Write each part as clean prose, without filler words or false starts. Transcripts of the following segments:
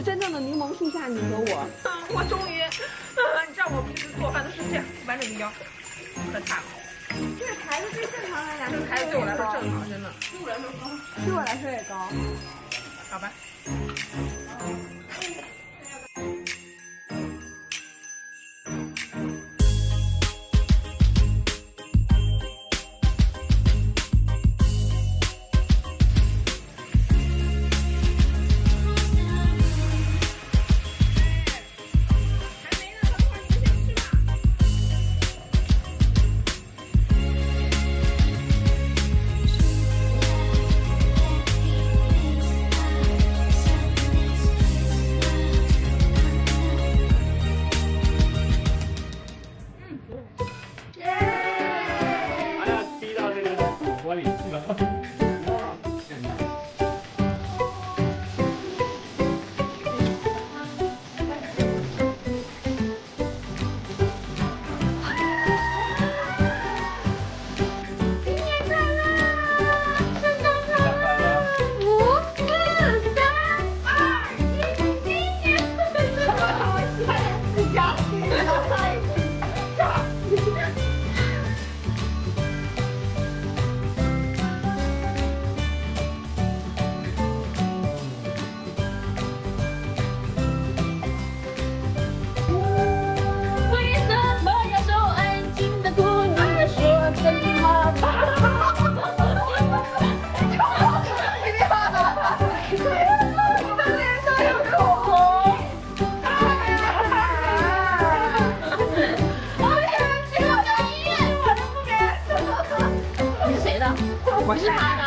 是真正的柠檬树下你和我。我终于，你知道我平时做饭都是这样弯着个腰，可惨了。这个台子对正常人来说，这个台子对我来说正常，真的。对我来说也高。好吧。我是他的。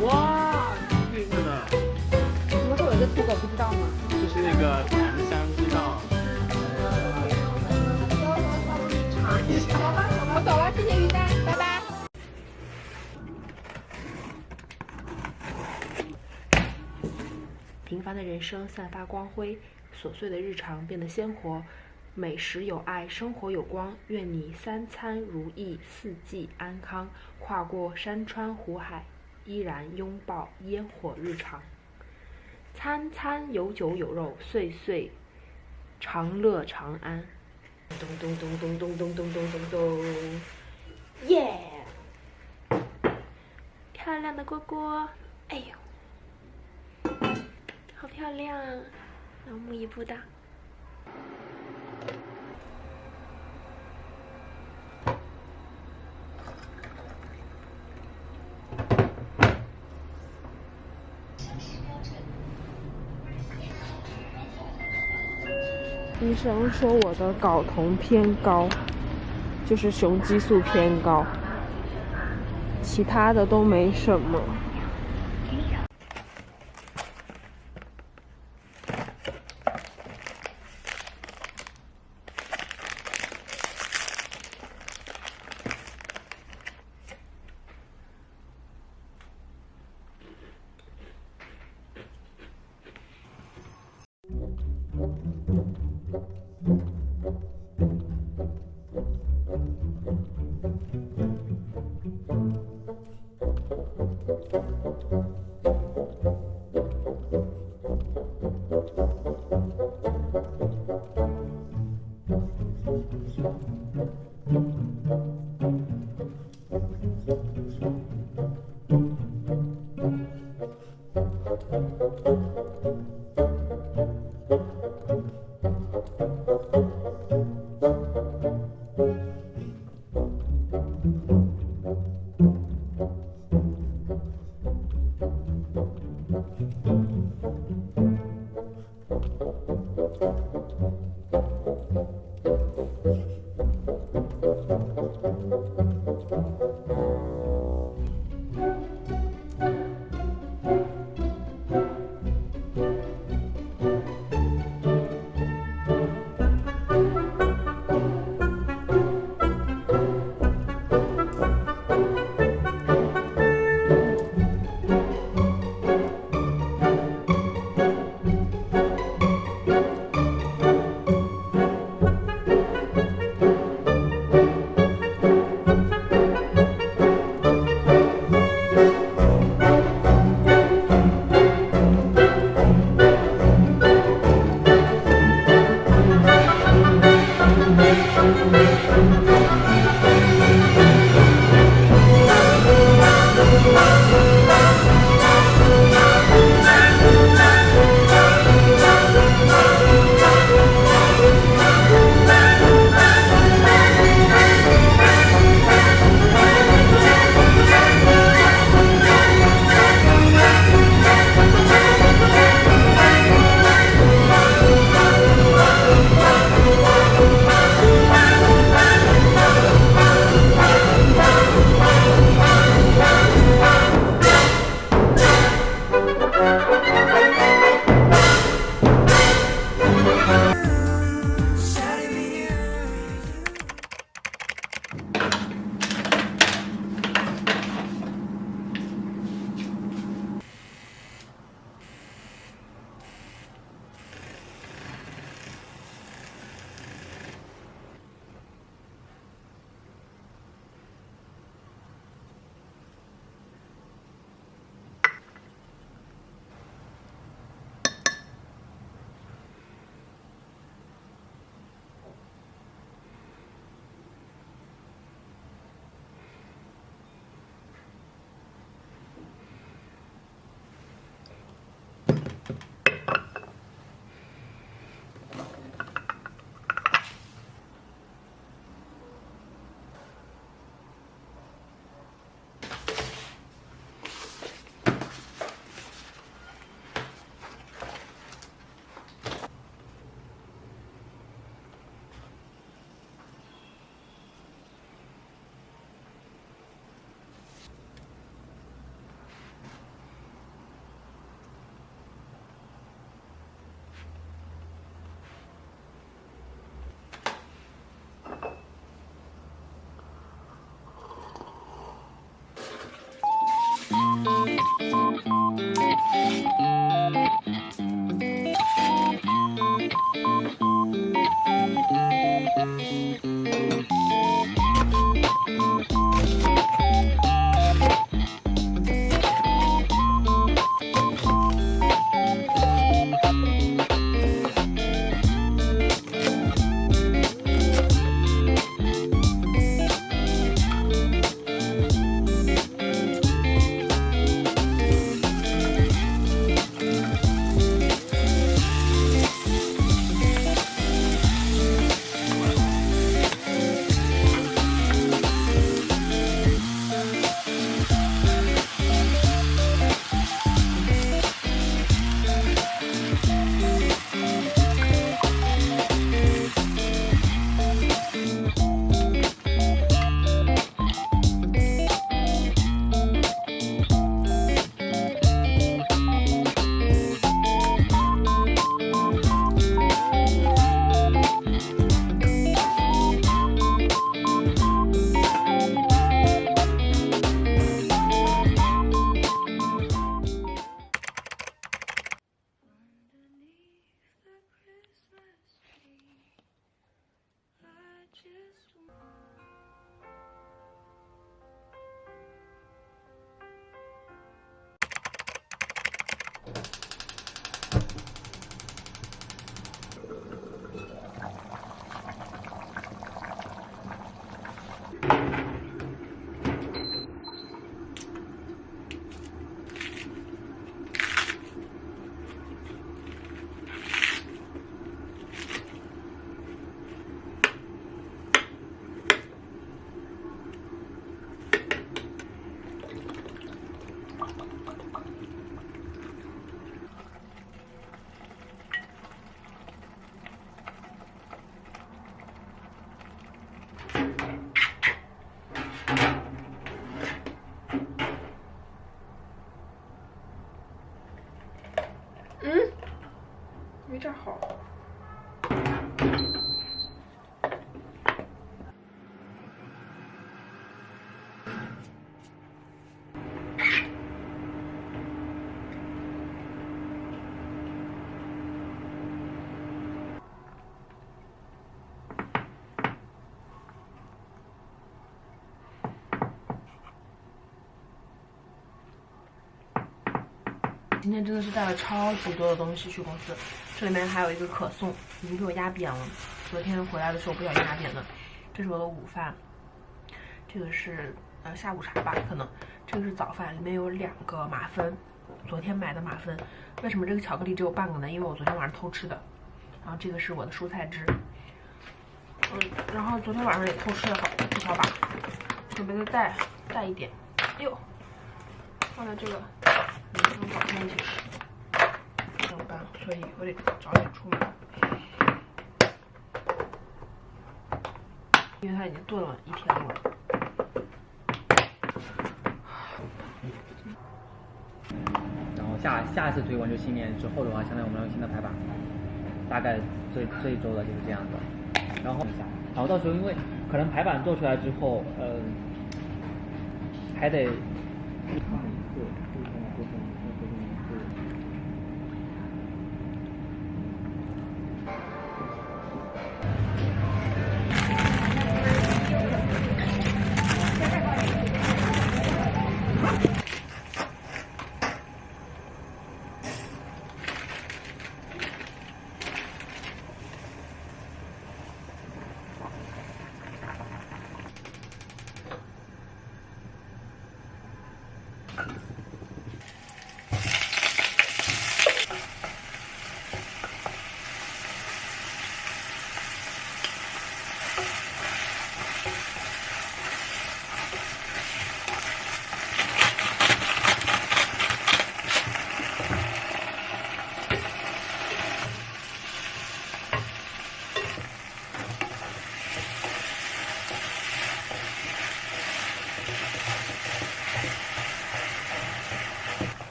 哇，这个的。怎么会有一个土狗不知道吗？就是那个檀香知道。我走了，谢谢于丹，拜拜。平凡的人生散发光辉，琐碎的日常变得鲜活。美食有爱，生活有光。愿你三餐如意，四季安康。跨过山川湖海，依然拥抱烟火日常。餐餐有酒有肉，岁岁长乐长安。咚咚咚咚咚咚咚咚咚咚，耶！漂亮的蝈蝈，哎呦，好漂亮，老木一步的。医生说我的睾酮偏高，就是雄激素偏高，其他的都没什么。没这儿好。今天真的是带了超级多的东西去公司，这里面还有一个可颂，已经被我压扁了。昨天回来的时候不小心压扁的。这是我的午饭，这个是下午茶吧，可能这个是早饭，里面有2个马芬，昨天买的马芬。为什么这个巧克力只有半个呢？因为我昨天晚上偷吃的。然后这个是我的蔬菜汁，然后昨天晚上也偷吃了不少把，准备再带一点。哎呦，放在这个。明天早上一起吃，上班，所以我得早点出门，因为它已经炖了1天了。然后下一次推广就新年之后的话，相当于我们要有新的排版，大概这一周的就是这样子。然后到时候因为可能排版做出来之后，还得。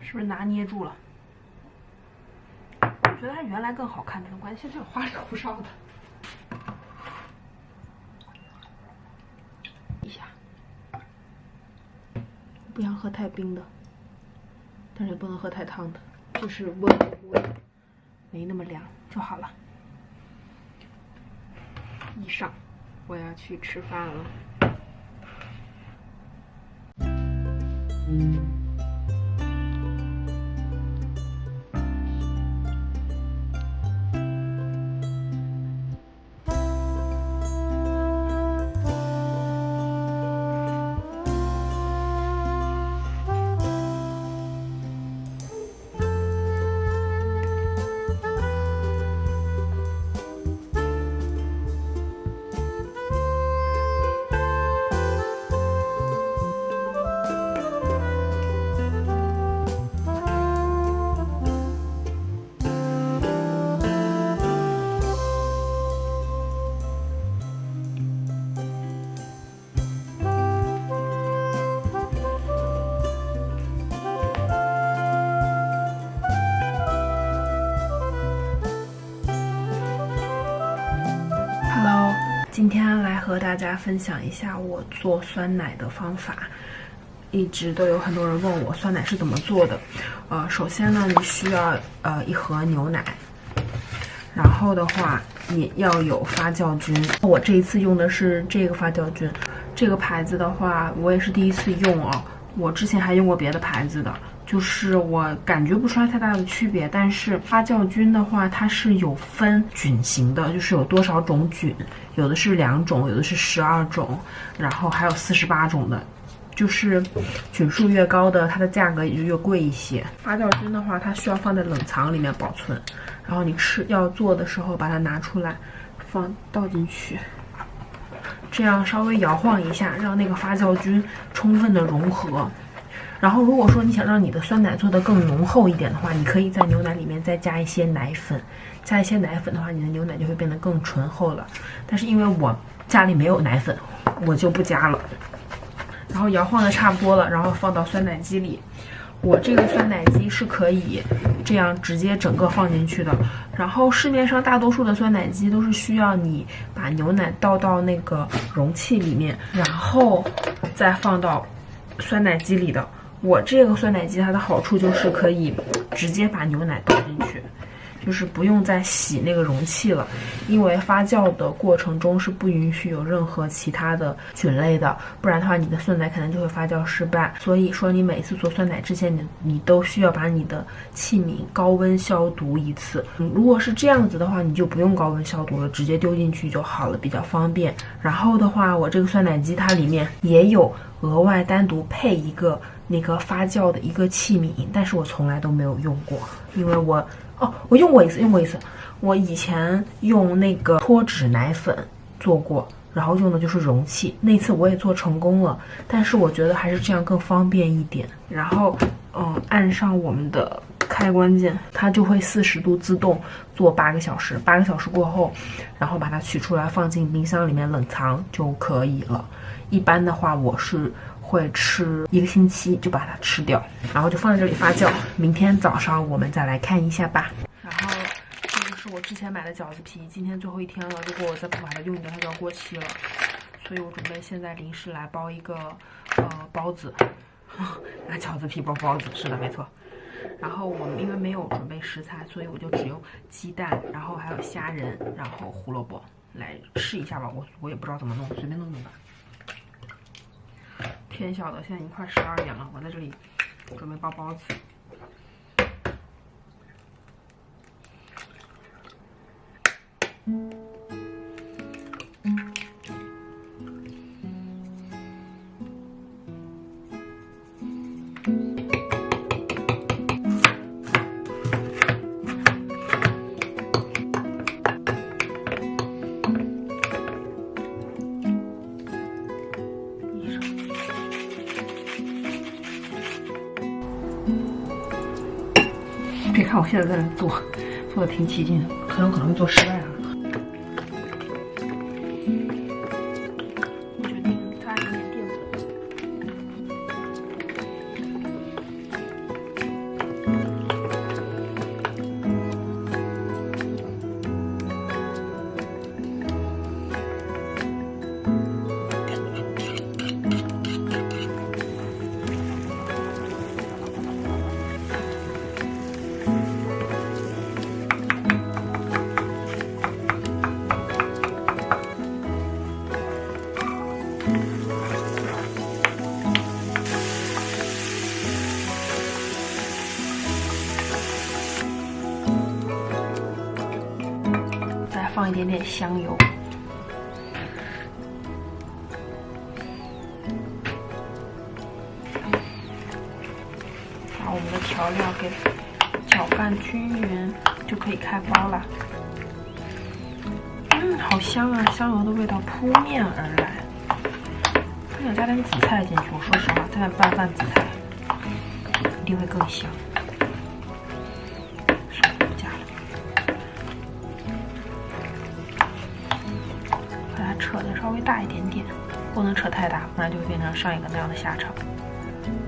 是不是拿捏住了？我觉得它原来更好看，但关键现在有花里胡哨的。一下，不想喝太冰的，但是也不能喝太烫的，就是温乎的，没那么凉就好了。以上，我要去吃饭了。今天来和大家分享一下我做酸奶的方法。一直都有很多人问我酸奶是怎么做的。首先呢，你需要1盒牛奶，然后的话你要有发酵菌。我这一次用的是这个发酵菌，这个牌子的话我也是第一次用哦，我之前还用过别的牌子的，就是我感觉不出来太大的区别，但是发酵菌的话，它是有分菌型的，就是有多少种菌，有的是2种，有的是12种，然后还有48种的。就是菌数越高的，它的价格也就越贵一些。发酵菌的话，它需要放在冷藏里面保存，然后你要做的时候把它拿出来，倒进去，这样稍微摇晃一下，让那个发酵菌充分的融合。然后如果说你想让你的酸奶做得更浓厚一点的话，你可以在牛奶里面再加一些奶粉，加一些奶粉的话，你的牛奶就会变得更醇厚了。但是因为我家里没有奶粉，我就不加了。然后摇晃的差不多了，然后放到酸奶机里。我这个酸奶机是可以这样直接整个放进去的。然后市面上大多数的酸奶机都是需要你把牛奶倒到那个容器里面，然后再放到酸奶机里的。我这个酸奶机它的好处就是可以直接把牛奶倒进去，就是不用再洗那个容器了，因为发酵的过程中是不允许有任何其他的菌类的，不然的话你的酸奶可能就会发酵失败。所以说你每次做酸奶之前，你都需要把你的器皿高温消毒一次。如果是这样子的话，你就不用高温消毒了，直接丢进去就好了，比较方便。然后的话，我这个酸奶机它里面也有额外单独配一个那个发酵的一个器皿，但是我从来都没有用过，因为我用过一次。我以前用那个脱脂奶粉做过，然后用的就是容器，那次我也做成功了，但是我觉得还是这样更方便一点。然后按上我们的开关键，它就会40度自动做8个小时，8个小时过后，然后把它取出来放进冰箱里面冷藏就可以了。一般的话我是会吃1个星期就把它吃掉，然后就放在这里发酵，明天早上我们再来看一下吧。然后这个是我之前买的饺子皮，今天最后一天了，如果我再不把它用掉，它就要过期了，所以我准备现在临时来包一个包子，拿饺子皮包包子，是的，没错。然后我们因为没有准备食材，所以我就只用鸡蛋，然后还有虾仁，然后胡萝卜来试一下吧。我也不知道怎么弄，随便弄弄吧。天晓得，现在已经快12点了，我在这里准备包包子。别看我现在在这做的挺起劲，很有可能会做失败啊。我决定加一点淀粉。放一点点香油，把我们的调料给搅拌均匀，就可以开包了。好香啊！香油的味道扑面而来。还想加点紫菜进去，我说实话，再拌拌紫菜，一定会更香。扯的稍微大一点点，不能扯太大，不然就会变成上一个那样的下场，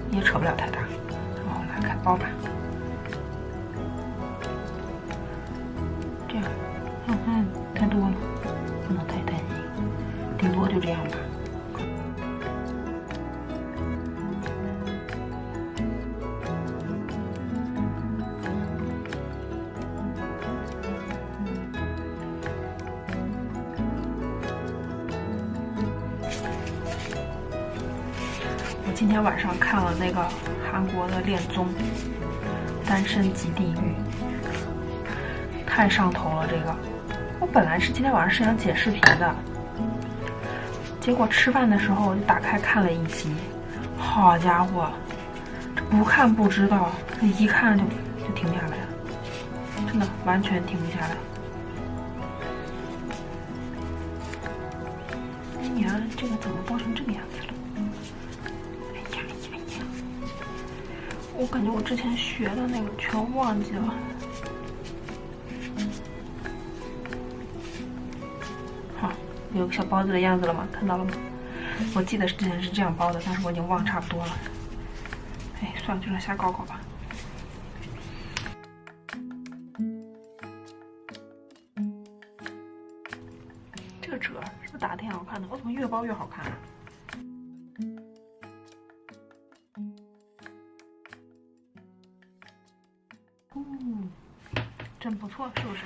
也扯不了太大。然后来开包吧，这样，太多了，不能太担心，顶多就这样吧。今天晚上看了那个韩国的恋综《单身即地狱》，太上头了。这个我本来是今天晚上是想剪视频的，结果吃饭的时候我就打开看了一集，好家伙，这不看不知道，这一看就停不下来了，真的完全停不下来。哎呀，这个怎么包成这个样子了？哎呀哎呀！我感觉我之前学的那个全忘记了。好，有个小包子的样子了吗？看到了吗？我记得之前是这样包的，但是我已经忘差不多了。哎，算了，就让瞎搞搞吧。这个褶是不是打得挺好看的？我怎么越包越好看啊？真不错，是不是？